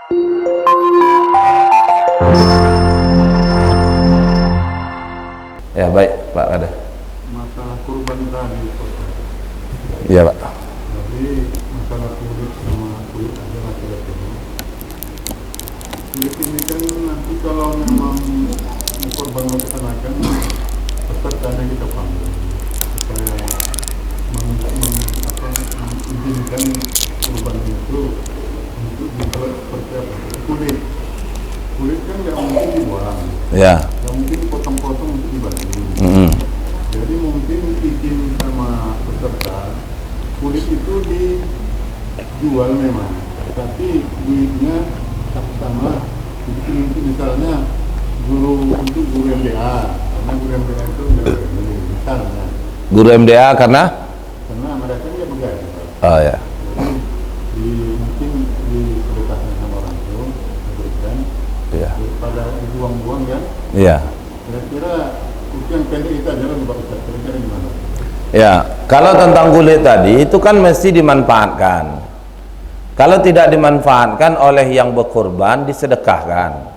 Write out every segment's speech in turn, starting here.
Ya baik Pak ada. Masalah kurban tadi Pak. Iya Pak. Jadi masalah kulit sama kulit aja laki-laki ini. Kulit ini kan nanti kalau memang kurban melaksanakan pesertanya kita panggil supaya mengizinkan kurban itu untuk dibuat seperti apa? Kulit kan nggak mungkin dibuang. Ya. Nggak mungkin dipotong-potong untuk dibagi. Jadi mungkin izin sama peserta kulit itu dijual memang, tapi duitnya sama misalnya untuk guru MDA, karena guru MDA itu misalnya. Guru MDA karena mereka nggak begaji. Oh ya. Jadi mungkin disedekahkan sama orang itu diberikan. Iya. Daripada dibuang-buang kan? Iya. Kira-kira yang pendek itu adalah kira-kira gimana? Ya, kalau tentang kulit tadi itu kan mesti dimanfaatkan. Kalau tidak dimanfaatkan oleh yang berkorban, disedekahkan.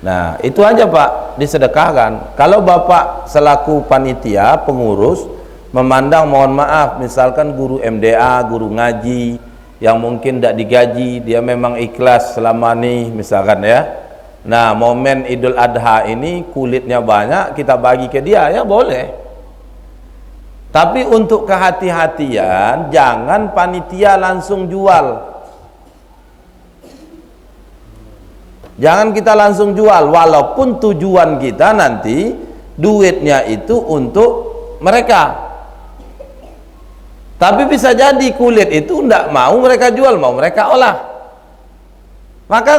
Nah, itu aja Pak, disedekahkan. Kalau Bapak selaku panitia, pengurus, memandang mohon maaf, misalkan guru MDA, guru ngaji, yang mungkin tidak digaji, dia memang ikhlas selama ini, misalkan ya. Nah, momen Idul Adha ini kulitnya banyak, kita bagi ke dia, ya boleh. Tapi untuk kehati-hatian, jangan panitia langsung jual. Jangan kita langsung jual, walaupun tujuan kita nanti duitnya itu untuk mereka. Tapi bisa jadi kulit itu tidak mau mereka jual, mau mereka olah. Maka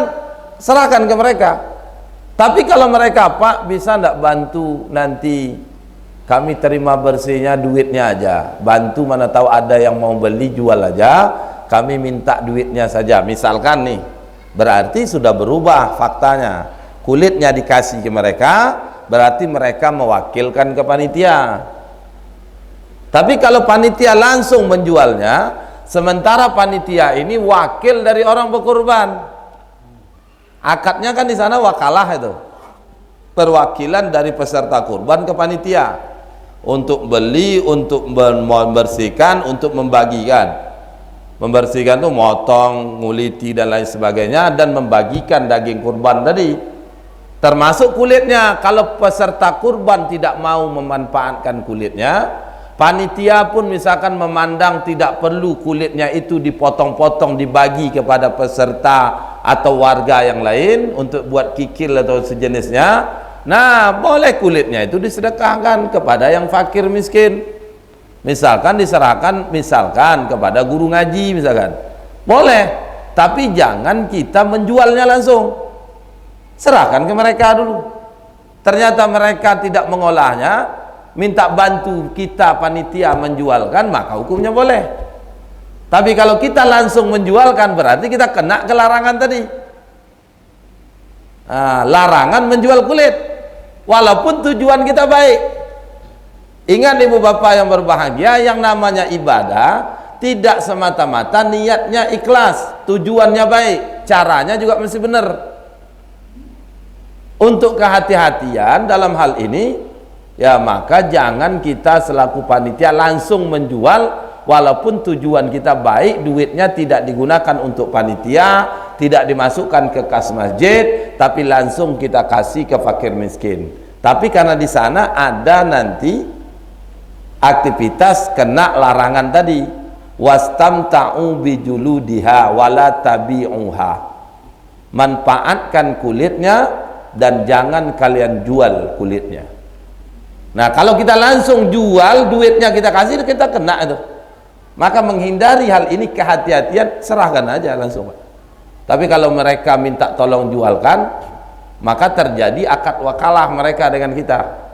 serahkan ke mereka. Tapi kalau mereka, Pak, bisa tidak bantu nanti kami terima bersihnya, duitnya aja, bantu, mana tahu ada yang mau beli, jual aja, kami minta duitnya saja, misalkan nih. Berarti sudah berubah faktanya, kulitnya dikasih ke mereka, berarti mereka mewakilkan ke panitia. Tapi kalau panitia langsung menjualnya, sementara panitia ini wakil dari orang berkorban, akadnya kan di sana wakalah itu, perwakilan dari peserta kurban ke panitia untuk beli, untuk membersihkan, untuk membagikan. Membersihkan itu motong, nguliti dan lain sebagainya, dan membagikan daging kurban tadi, termasuk kulitnya. Kalau peserta kurban tidak mau memanfaatkan kulitnya, panitia pun misalkan memandang tidak perlu kulitnya itu dipotong-potong, dibagi kepada peserta atau warga yang lain untuk buat kikil atau sejenisnya, nah boleh kulitnya itu disedekahkan kepada yang fakir miskin. Misalkan diserahkan misalkan kepada guru ngaji misalkan, boleh. Tapi jangan kita menjualnya langsung, serahkan ke mereka dulu. Ternyata mereka tidak mengolahnya, minta bantu kita panitia menjualkan, maka hukumnya boleh. Tapi kalau kita langsung menjualkan, berarti kita kena ke larangan tadi. Larangan menjual kulit, walaupun tujuan kita baik. Ingat ibu bapak yang berbahagia, yang namanya ibadah tidak semata-mata niatnya ikhlas, tujuannya baik, caranya juga mesti benar. Untuk kehati-hatian dalam hal ini, ya maka jangan kita selaku panitia langsung menjual, walaupun tujuan kita baik, duitnya tidak digunakan untuk panitia, tidak dimasukkan ke kas masjid, tapi langsung kita kasih ke fakir miskin. Tapi karena di sana ada nanti aktivitas kena larangan tadi, wastamta'u bijuludiha wala tabi'uha, manfaatkan kulitnya dan jangan kalian jual kulitnya. Nah kalau kita langsung jual, duitnya kita kasih, kita kena itu. Maka menghindari hal ini, kehati-hatian, serahkan aja langsung. Tapi kalau mereka minta tolong jualkan, maka terjadi akad wakalah mereka dengan kita.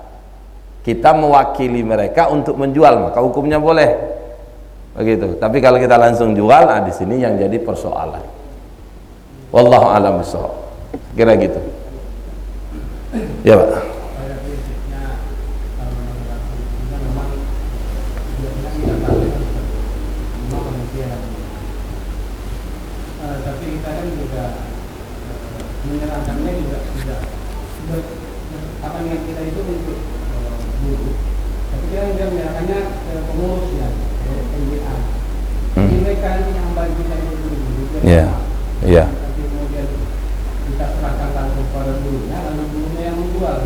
Kita mewakili mereka untuk menjual, maka hukumnya boleh. Begitu. Tapi kalau kita langsung jual, di sini yang jadi persoalan. Wallahu a'lam bishawab. Kira gitu. Ya, Pak. tapi kita kan juga menyerahkannya juga sudah apa niat kita itu untuk guru. Tapi kita juga menyerahkannya ke pengurusnya, MBA. Jadi mereka yang bantu kita itu guru. Iya. Iya. Tapi kemudian kita serahkan langsung pada gurunya, lalu gurunya yang menjual.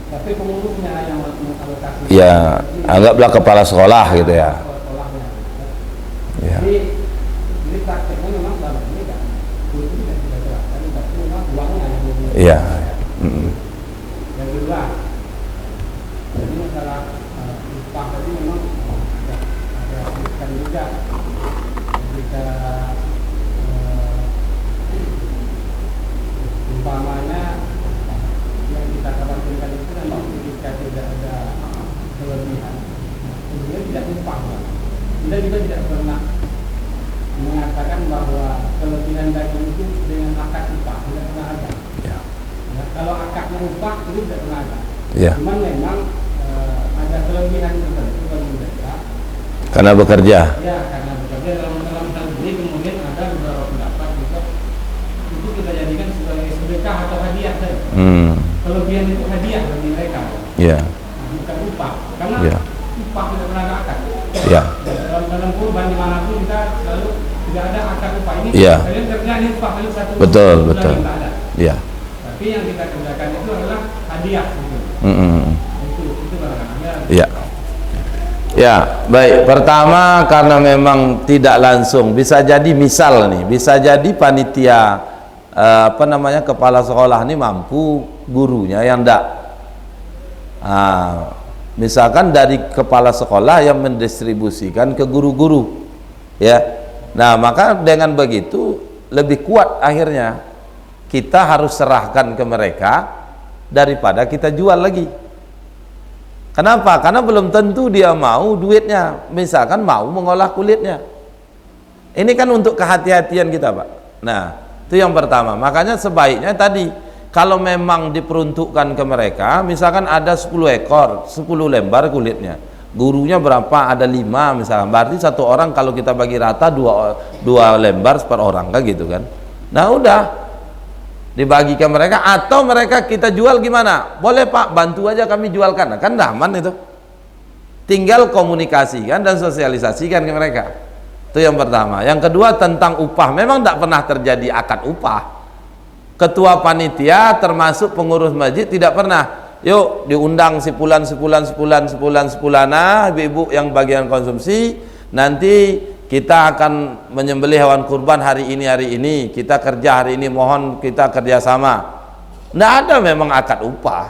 Tapi pengurusnya yang mengalokasi. Ya, anggaplah kepala sekolah gitu ya. Sekolahnya. Ya. Jadi prakteknya memang dalam ini kan, guru tidak serahkan, tapi memang uangnya yang Iya. Yang kedua, jadi masalah upah tadi memang ada riskan juga jika umpamanya yang kita khawatirkan itu memang ketika tidak ada kelebihan, kemudian tidak upah. Kita tidak pernah mengatakan bahwa kelebihan daging itu dengan akad upah, tidak pernah ada. Ya. Ya, kalau akadnya upah itu tidak pernah ada. Ya. Cuman memang ada kelebihan tertentu bagi mereka. Karena bekerja. Ya, karena bekerja dalam hal ini kemudian ada beberapa pendapat juga itu kita jadikan sebagai sedekah atau hadiah saja. Kelebihan itu hadiah bagi mereka. Ya. Bukan upah, karena upah tidak pernah ada akad. Ya. Dalam kurban dimanapun kita selalu tidak ada akad upah ini. Ya. Kalian kerja ini upah kalian satu Betul, bulan betul. kita ada. Ya. Tapi yang kita kerjakan itu adalah hadiah. Gitu. Itu barangkali. Ya. Ya, baik. Pertama karena memang tidak langsung, bisa jadi misal nih, bisa jadi panitia kepala sekolah ini mampu, gurunya yang enggak. Misalkan dari kepala sekolah yang mendistribusikan ke guru-guru, ya. Nah, maka dengan begitu lebih kuat akhirnya. Kita harus serahkan ke mereka daripada kita jual lagi. Kenapa? Karena belum tentu dia mau duitnya. Misalkan mau mengolah kulitnya. Ini kan untuk kehati-hatian kita, Pak. Nah, itu yang pertama. Makanya sebaiknya tadi, kalau memang diperuntukkan ke mereka, misalkan ada 10 ekor, 10 lembar kulitnya. Gurunya berapa? Ada 5 misalkan. Berarti satu orang kalau kita bagi rata 2 lembar per orang, kan gitu kan. Nah, udah dibagi ke mereka, atau mereka kita jual gimana? Boleh Pak, bantu aja kami jualkan. Nah, kan aman itu. Tinggal komunikasikan dan sosialisasikan ke mereka. Itu yang pertama. Yang kedua tentang upah. Memang tidak pernah terjadi akad upah. Ketua panitia termasuk pengurus masjid tidak pernah. Yuk diundang sebulan ibu-ibu yang bagian konsumsi, nanti kita akan menyembelih hewan kurban hari ini, kita kerja hari ini, mohon kita kerjasama. Tidak ada memang akad upah.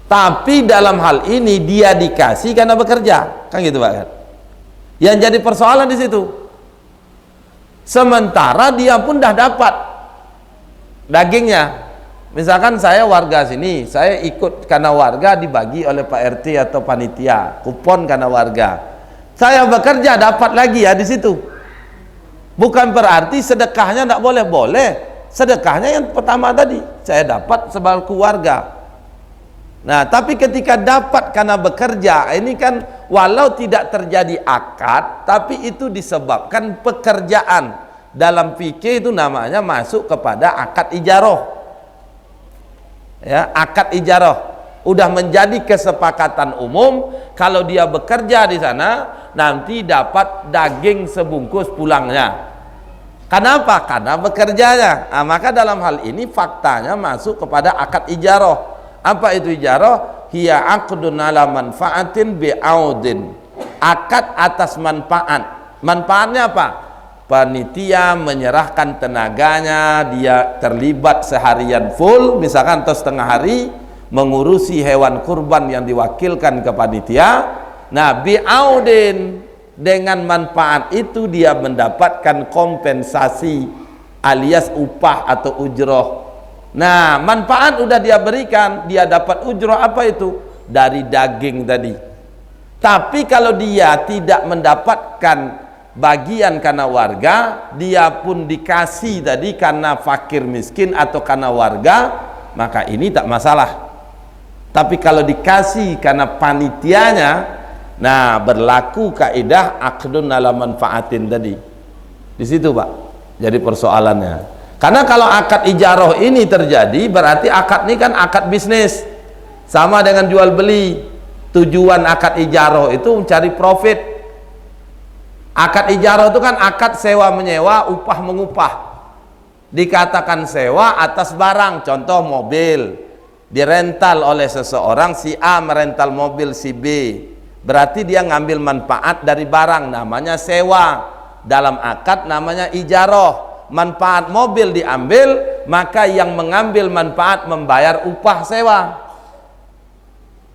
Tapi dalam hal ini dia dikasih karena bekerja, kan gitu Pak kan? Yang jadi persoalan di situ. Sementara dia pun dah dapat dagingnya. Misalkan saya warga sini, saya ikut karena warga dibagi oleh Pak RT atau panitia, kupon karena warga. Saya bekerja dapat lagi ya di situ. Bukan berarti sedekahnya tidak boleh. Sedekahnya yang pertama tadi saya dapat sebagai keluarga. Nah, tapi ketika dapat karena bekerja, ini kan walau tidak terjadi akad, tapi itu disebabkan pekerjaan. Dalam fikih itu namanya masuk kepada akad ijarah. Ya, akad ijarah. Udah menjadi kesepakatan umum kalau dia bekerja di sana nanti dapat daging sebungkus pulangnya. Kenapa? Karena bekerjanya. Nah, maka dalam hal ini faktanya masuk kepada akad ijarah. Apa itu ijarah? Hiya aqdun ala manfaatin bi'audin. Akad atas manfaat. Manfaatnya apa? Panitia menyerahkan tenaganya, dia terlibat seharian full, misalkan atau setengah hari mengurusi hewan kurban yang diwakilkan ke panitia. Nah, bi'audin, dengan manfaat itu dia mendapatkan kompensasi alias upah atau ujroh. Nah, manfaat udah dia berikan, dia dapat ujroh apa itu? Dari daging tadi. Tapi kalau dia tidak mendapatkan bagian karena warga, dia pun dikasih tadi karena fakir miskin atau karena warga, maka ini tak masalah. Tapi kalau dikasih karena panitianya, nah berlaku kaidah aqdun ala manfaatin tadi. Di situ Pak, jadi persoalannya. Karena kalau akad ijaroh ini terjadi, berarti akad ini kan akad bisnis, sama dengan jual beli. Tujuan akad ijaroh itu mencari profit. Akad ijaroh itu kan akad sewa menyewa, upah mengupah. Dikatakan sewa atas barang, contoh mobil dirental oleh seseorang, si A merental mobil si B, berarti dia ngambil manfaat dari barang, namanya sewa. Dalam akad namanya ijaroh. Manfaat mobil diambil, maka yang mengambil manfaat membayar upah sewa.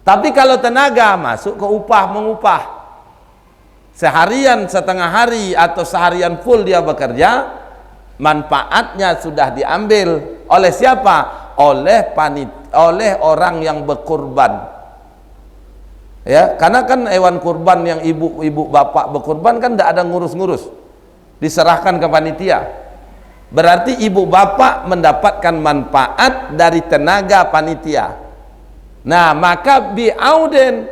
Tapi kalau tenaga masuk ke upah mengupah, seharian, setengah hari, atau seharian full dia bekerja, manfaatnya sudah diambil oleh siapa? Oleh orang yang berkurban. Ya, karena kan hewan kurban yang ibu bapak berkurban kan tidak ada ngurus-ngurus, diserahkan ke panitia. Berarti ibu bapak mendapatkan manfaat dari tenaga panitia. Nah, maka bi'auden,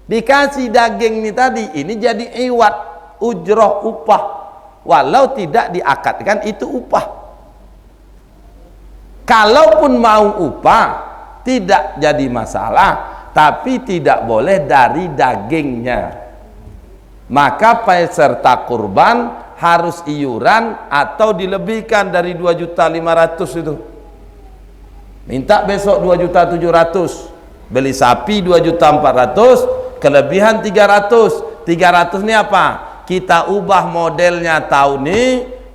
dikasih daging ini tadi, ini jadi iwat, ujroh, upah, walau tidak diakadkan itu upah. Kalaupun mau upah tidak jadi masalah, tapi tidak boleh dari dagingnya. Maka peserta kurban harus iuran atau dilebihkan dari 2.500.000 itu. Minta besok 2.700.000, beli sapi 2.400.000, kelebihan 300. 300 ini apa? Kita ubah modelnya tahun ini,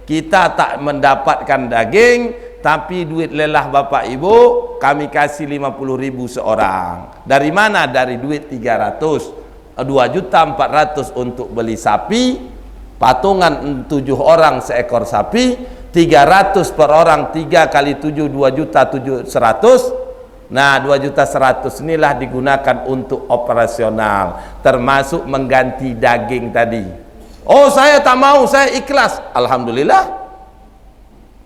kita tak mendapatkan daging, tapi duit lelah bapak ibu kami kasih 50.000 seorang. Dari mana? Dari duit 300. 2.400.000 untuk beli sapi, patungan 7 orang seekor sapi, 300 per orang, 3 kali 7 2.700.000. Nah, 2.100.000 inilah digunakan untuk operasional, termasuk mengganti daging tadi. Oh, saya tak mau, saya ikhlas. Alhamdulillah,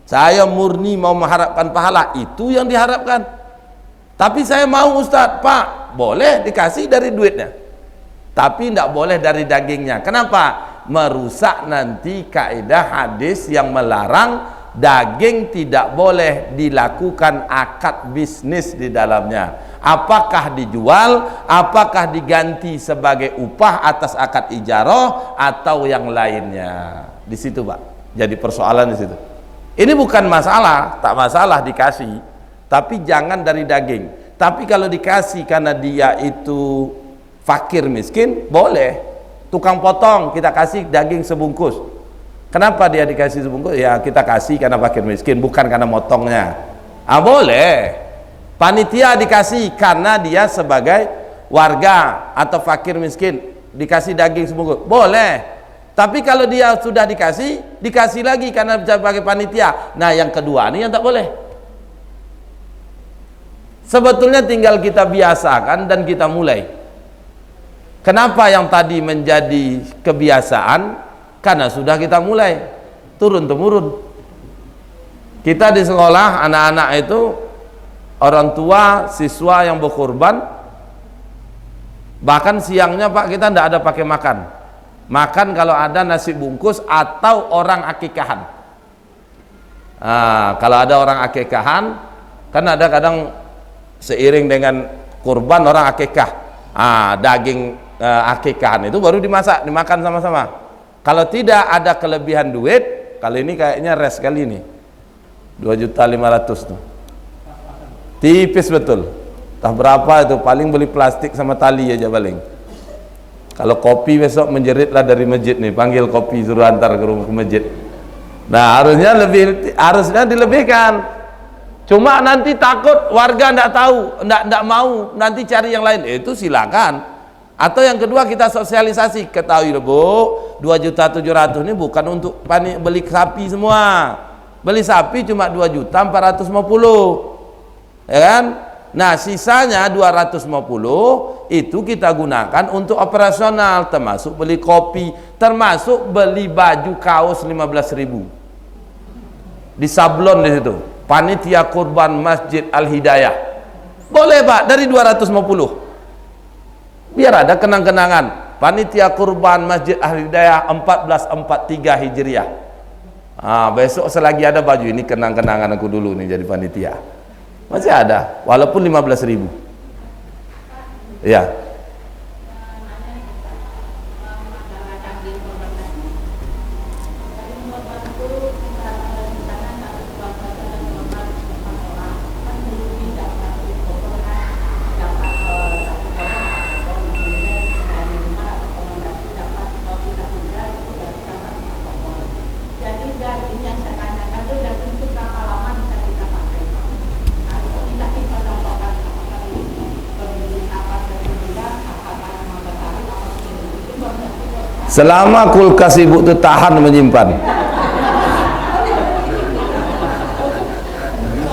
saya murni mau mengharapkan pahala, itu yang diharapkan. Tapi saya mau Ustadz, Pak, boleh dikasih dari duitnya, tapi tidak boleh dari dagingnya. Kenapa? Merusak nanti kaidah hadis yang melarang daging tidak boleh dilakukan akad bisnis di dalamnya. Apakah dijual, apakah diganti sebagai upah atas akad ijaroh, atau yang lainnya. Di situ Pak, jadi persoalan di situ. Ini bukan masalah, tak masalah dikasih, tapi jangan dari daging. Tapi kalau dikasih karena dia itu fakir miskin, boleh. Tukang potong kita kasih daging sebungkus. Kenapa dia dikasih sebungkus? Ya kita kasih karena fakir miskin, bukan karena motongnya. Boleh. Panitia dikasih karena dia sebagai warga atau fakir miskin, dikasih daging sebungkus, boleh. Tapi kalau dia sudah dikasih lagi karena sebagai panitia. Nah, yang kedua ini yang tak boleh. Sebetulnya tinggal kita biasakan dan kita mulai. Kenapa yang tadi menjadi kebiasaan? Karena sudah kita mulai turun-temurun. Kita di sekolah, anak-anak itu, orang tua, siswa yang berkorban, bahkan siangnya Pak kita tidak ada pakai makan. Makan kalau ada nasi bungkus atau orang akikahan. Kalau ada orang akikahan, kan ada kadang seiring dengan kurban orang akikah, daging akikahan itu baru dimasak, dimakan sama-sama. Kalau tidak ada kelebihan duit, kali ini kayaknya res kali ini 2.500.000 tuh, tipis betul. Entah berapa itu, paling beli plastik sama tali aja paling. Kalau kopi besok menjeritlah dari masjid nih, panggil kopi suruh antar ke rumah ke masjid. Nah, harusnya dilebihkan. Cuma nanti takut warga ndak tahu, ndak mau, nanti cari yang lain. Itu silakan. Atau yang kedua kita sosialisasi, ketahui loh Bu, 2.700.000 ini bukan untuk beli sapi semua. Beli sapi cuma 2.450.000, ya kan? Nah, sisanya 250 itu kita gunakan untuk operasional, termasuk beli kopi, termasuk beli baju kaos 15.000. Di sablon di situ. Panitia kurban Masjid Al-Hidayah. Boleh Pak, dari 250. Biar ada kenang-kenangan. Panitia kurban Masjid Al-Hidayah 1443 Hijriah. Besok selagi ada baju ini, kenang-kenangan aku dulu nih jadi panitia. Masih ada, walaupun 15.000. Ya. Selama kulkas ibu itu tahan menyimpan.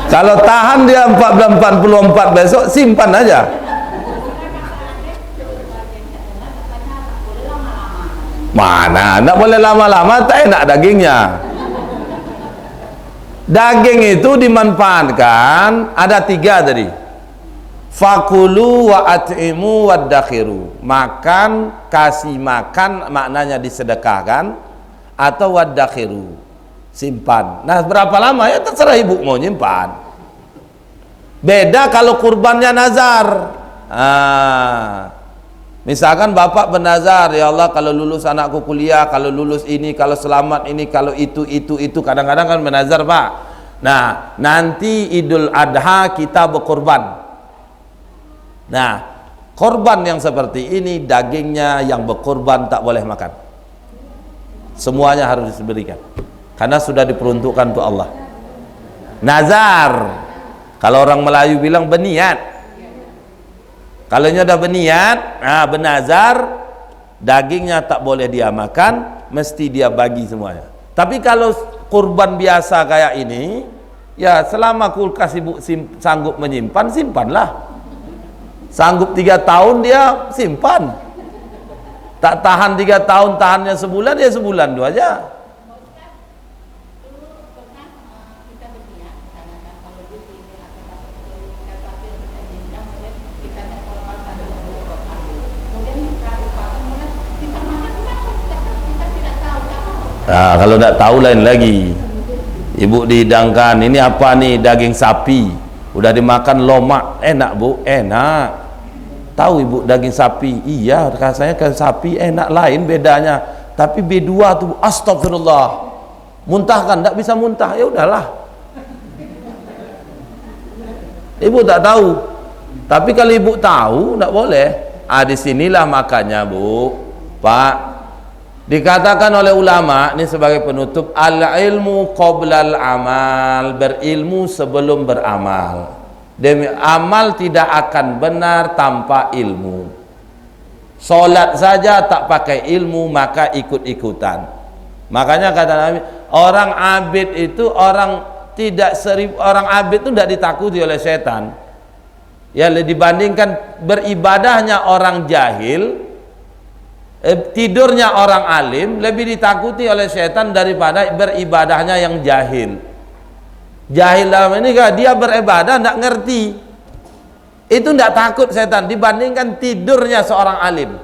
Kalau tahan dia 1444 besok, simpan aja. Mana, enggak boleh lama-lama, tak enak dagingnya. Daging itu dimanfaatkan, ada 3 tadi. Fakulu wa at'imu wa dakhiru. Makan, kasih makan, maknanya disedekahkan, atau wa dakhiru, simpan. Nah, berapa lama ya terserah ibu mau nyimpan. Beda kalau kurbannya nazar. Misalkan bapak bernazar, ya Allah kalau lulus anakku kuliah, kalau lulus ini, kalau selamat ini, kalau itu, kadang-kadang kan bernazar, Pak. Nah, nanti Idul Adha kita berkorban. Nah, korban yang seperti ini dagingnya yang berkorban tak boleh makan. Semuanya harus diberikan karena sudah diperuntukkan untuk Allah. Nazar, kalau orang Melayu bilang berniat. Kalau nya udah berniat, bernazar, dagingnya tak boleh dia makan, mesti dia bagi semuanya. Tapi kalau kurban biasa kayak ini, ya selama kulkas ibu sanggup menyimpan, simpanlah. Sanggup 3 tahun dia simpan, tak tahan 3 tahun, tahannya sebulan, ya sebulan 2 aja. Nah, kalau tak tahu lain lagi. Ibu dihidangkan, ini apa nih, daging sapi, udah dimakan lomak, enak bu, enak. Tahu ibu daging sapi, iya rasanya kan sapi enak, lain bedanya. Tapi B2 tuh, astagfirullah, muntahkan, tidak bisa muntah, ya udahlah. Ibu tak tahu, tapi kalau ibu tahu, tidak boleh. Disinilah makanya bu, Pak, dikatakan oleh ulama, ini sebagai penutup, al-ilmu qoblal amal, berilmu sebelum beramal. Demi amal tidak akan benar tanpa ilmu. Solat saja tak pakai ilmu, maka ikut-ikutan. Makanya kata Nabi, orang abid itu orang abid itu tidak ditakuti oleh setan. Ya, dibandingkan beribadahnya orang jahil, tidurnya orang alim lebih ditakuti oleh setan daripada beribadahnya yang jahil. Jahil dalam ini kan dia beribadah tidak ngerti, itu tidak takut setan dibandingkan tidurnya seorang alim.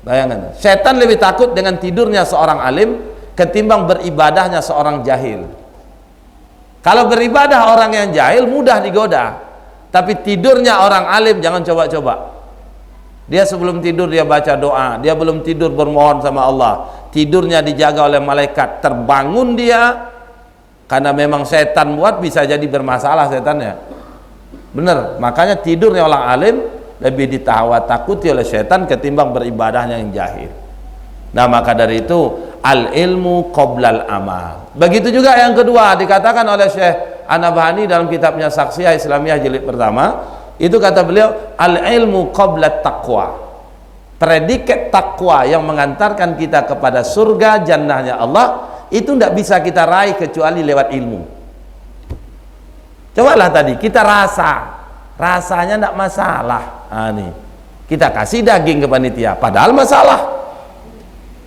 Bayangkan, setan lebih takut dengan tidurnya seorang alim ketimbang beribadahnya seorang jahil. Kalau beribadah orang yang jahil mudah digoda, tapi tidurnya orang alim jangan coba-coba. Dia sebelum tidur dia baca doa, dia belum tidur bermohon sama Allah, tidurnya dijaga oleh malaikat, terbangun dia. Karena memang setan buat, bisa jadi bermasalah setannya. Benar, makanya tidurnya orang alim lebih takuti oleh setan ketimbang beribadahnya yang jahil. Nah, maka dari itu al-ilmu qoblal amal. Begitu juga yang kedua dikatakan oleh Syekh An-Nabhani dalam kitabnya Saksiyah Islamiyah jilid pertama, itu kata beliau al-ilmu qoblat taqwa. Predikat takwa yang mengantarkan kita kepada surga jannahnya Allah, itu tidak bisa kita raih kecuali lewat ilmu. Cobalah tadi kita rasanya tidak masalah. Nih kita kasih daging ke panitia, padahal masalah.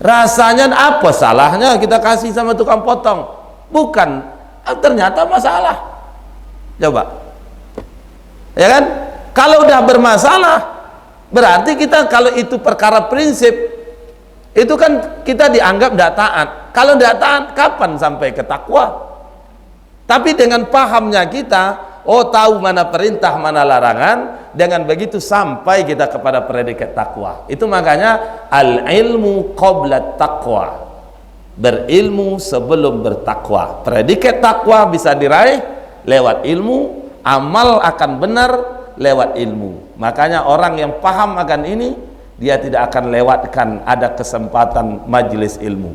Rasanya apa salahnya kita kasih sama tukang potong? Bukan, ternyata masalah. Coba, ya kan? Kalau udah bermasalah, berarti kita kalau itu perkara prinsip, itu kan kita dianggap tidak taat. Kalau tidak taat, kapan sampai ke takwa? Tapi dengan pahamnya kita, oh tahu mana perintah, mana larangan, dengan begitu sampai kita kepada predikat takwa. Itu makanya al-ilmu qabla taqwa. Berilmu sebelum bertakwa. Predikat takwa bisa diraih lewat ilmu, amal akan benar lewat ilmu. Makanya orang yang paham akan ini, dia tidak akan lewatkan ada kesempatan majelis ilmu.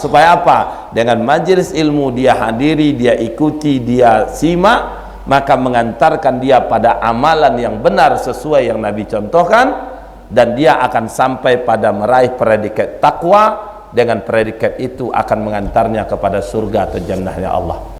Supaya apa? Dengan majelis ilmu dia hadiri, dia ikuti, dia simak, maka mengantarkan dia pada amalan yang benar sesuai yang Nabi contohkan, dan dia akan sampai pada meraih predikat takwa. Dengan predikat itu akan mengantarnya kepada surga atau jannahnya Allah.